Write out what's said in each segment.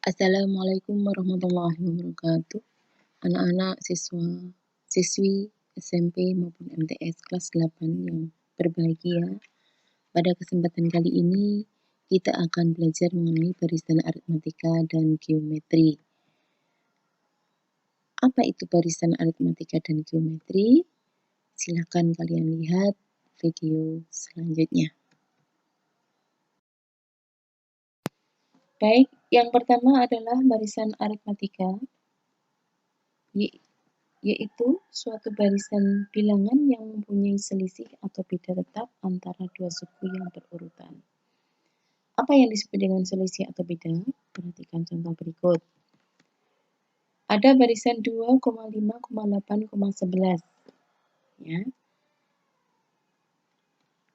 Assalamualaikum warahmatullahi wabarakatuh. Anak-anak siswi SMP maupun MTS kelas 8 yang berbahagia. Pada kesempatan kali ini kita akan belajar mengenai barisan aritmatika dan geometri. Apa itu barisan aritmatika dan geometri? Silakan kalian lihat video selanjutnya. Baik, yang pertama adalah barisan aritmatika, yaitu suatu barisan bilangan yang mempunyai selisih atau beda tetap antara dua suku yang berurutan. Apa yang disebut dengan selisih atau beda? Perhatikan contoh berikut. Ada barisan 2,5,8,11. Ya.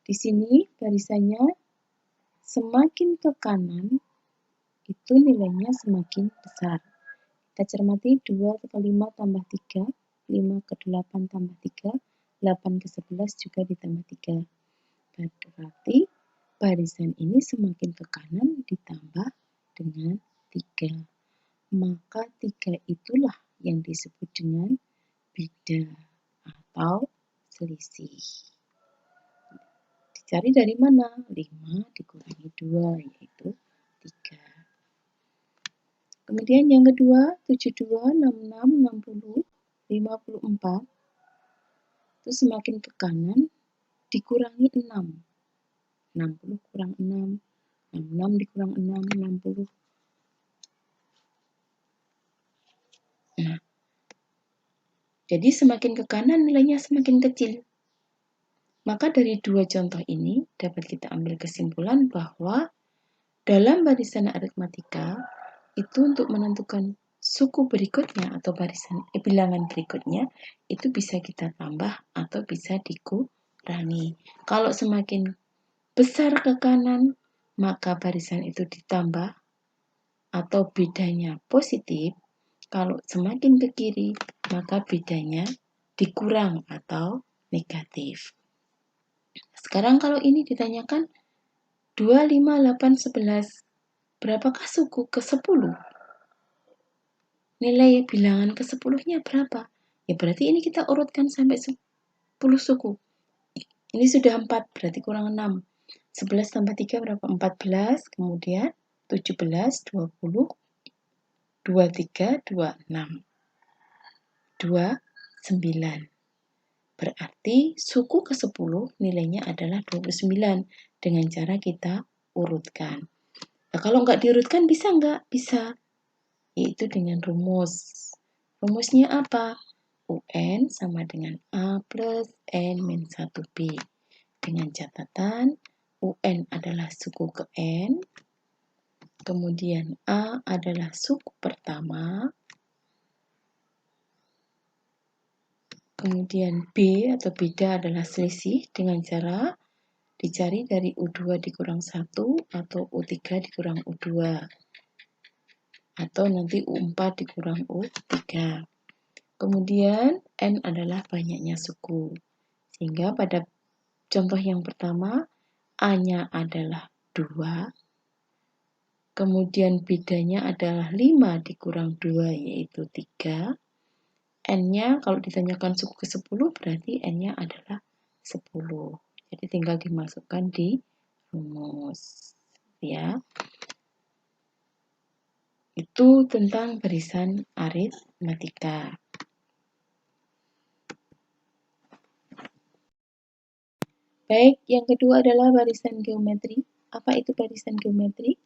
Di sini barisannya semakin ke kanan itu nilainya semakin besar. Kita cermati 2 ke 5 tambah 3, 5 ke 8 tambah 3, 8 ke 11 juga ditambah 3. Berarti barisan ini semakin ke kanan ditambah dengan 3. Maka 3 itulah yang disebut dengan beda atau selisih. Dicari dari mana? 5 dikurangi 2 yaitu 3. Kemudian yang kedua, 72, 66, 60, 54 itu semakin ke kanan dikurangi 6. 60 kurang 6, 66 dikurang 6, 60. Nah, jadi semakin ke kanan nilainya semakin kecil. Maka dari dua contoh ini dapat kita ambil kesimpulan bahwa dalam barisan aritmatika itu untuk menentukan suku berikutnya atau bilangan berikutnya itu bisa kita tambah atau bisa dikurangi. Kalau semakin besar ke kanan maka barisan itu ditambah atau bedanya positif. Kalau semakin ke kiri maka bedanya dikurang atau negatif. Sekarang kalau ini ditanyakan 2, 5, 8, 11 berapakah suku ke-10? Nilai bilangan ke-10-nya berapa? Ya berarti ini kita urutkan sampai 10 suku. Ini sudah 4, berarti kurang 6. 11 tambah 3 berapa? 14, kemudian 17, 20, 23, 26. 29. Berarti suku ke-10 nilainya adalah 29 dengan cara kita urutkan. Nah, kalau nggak diurutkan bisa nggak? Bisa. Yaitu dengan rumus. Rumusnya apa? UN sama dengan A plus N min 1B. Dengan catatan UN adalah suku ke N, kemudian A adalah suku pertama, kemudian B atau beda adalah selisih dengan cara dicari dari U2 dikurang 1 atau U3 dikurang U2. Atau nanti U4 dikurang U3. Kemudian N adalah banyaknya suku. Sehingga pada contoh yang pertama, A-nya adalah 2. Kemudian bedanya adalah 5 dikurang 2 yaitu 3. N-nya kalau ditanyakan suku ke-10 berarti N-nya adalah 10. Jadi tinggal dimasukkan di rumus. Ya. Itu tentang barisan aritmatika. Baik, yang kedua adalah barisan geometri. Apa itu barisan geometri?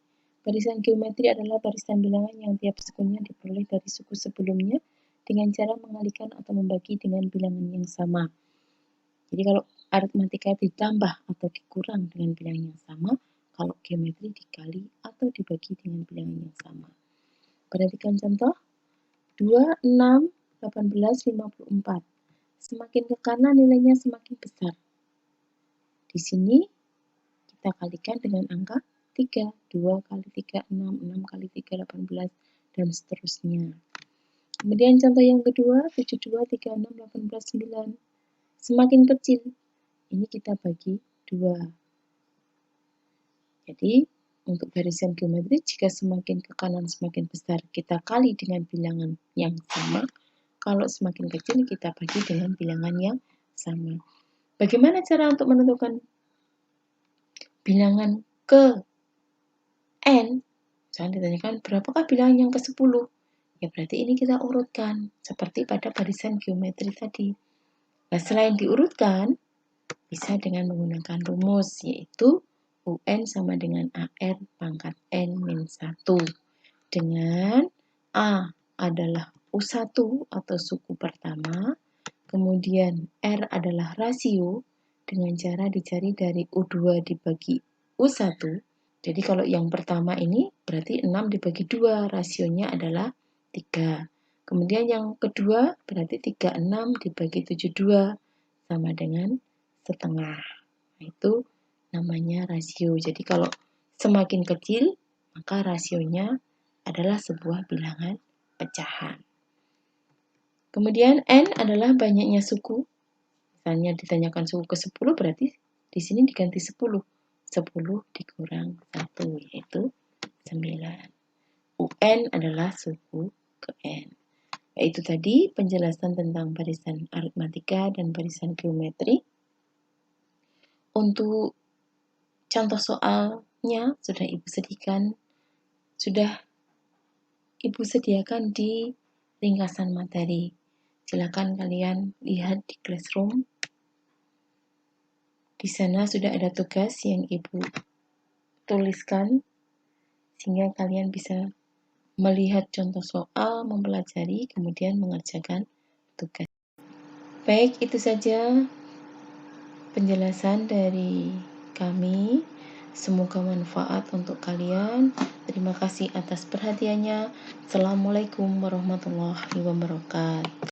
Barisan geometri adalah barisan bilangan yang tiap sukunya diperoleh dari suku sebelumnya dengan cara mengalihkan atau membagi dengan bilangan yang sama. Jadi kalau aritmatika ditambah atau dikurang dengan bilangan yang sama, kalau geometri dikali atau dibagi dengan bilangan yang sama. Perhatikan contoh. 2, 6, 18, 54. Semakin ke kanan nilainya semakin besar. Di sini kita kalikan dengan angka 3. 2 kali 3, 6, 6 kali 3, 18, dan seterusnya. Kemudian contoh yang kedua, 72, 36, 18, 9. Semakin kecil, ini kita bagi 2. Jadi untuk barisan geometri, jika semakin ke kanan semakin besar, kita kali dengan bilangan yang sama. Kalau semakin kecil, kita bagi dengan bilangan yang sama. Bagaimana cara untuk menentukan bilangan ke N? Misalnya ditanyakan, berapakah bilangan yang ke-10? Ya berarti ini kita urutkan, seperti pada barisan geometri tadi. Nah, selain diurutkan, bisa dengan menggunakan rumus, yaitu UN sama dengan AR pangkat N min 1. Dengan A adalah U1 atau suku pertama, kemudian R adalah rasio, dengan cara dicari dari U2 dibagi U1. Jadi kalau yang pertama ini berarti 6 dibagi 2, rasionya adalah 3. Kemudian yang kedua berarti 36 dibagi 72 sama dengan setengah. Nah, itu namanya rasio. Jadi kalau semakin kecil, maka rasionya adalah sebuah bilangan pecahan. Kemudian N adalah banyaknya suku. Misalnya ditanyakan suku ke-10 berarti di sini diganti 10. 10 dikurang 1 yaitu 9. UN adalah suku ke N. Yaitu tadi penjelasan tentang barisan aritmatika dan barisan geometri. Untuk contoh soalnya sudah Ibu sediakan di ringkasan materi. Silakan kalian lihat di Classroom. Di sana sudah ada tugas yang Ibu tuliskan, sehingga kalian bisa melihat contoh soal, mempelajari, kemudian mengerjakan tugas. Baik, itu saja penjelasan dari kami. Semoga manfaat untuk kalian. Terima kasih atas perhatiannya. Assalamualaikum warahmatullahi wabarakatuh.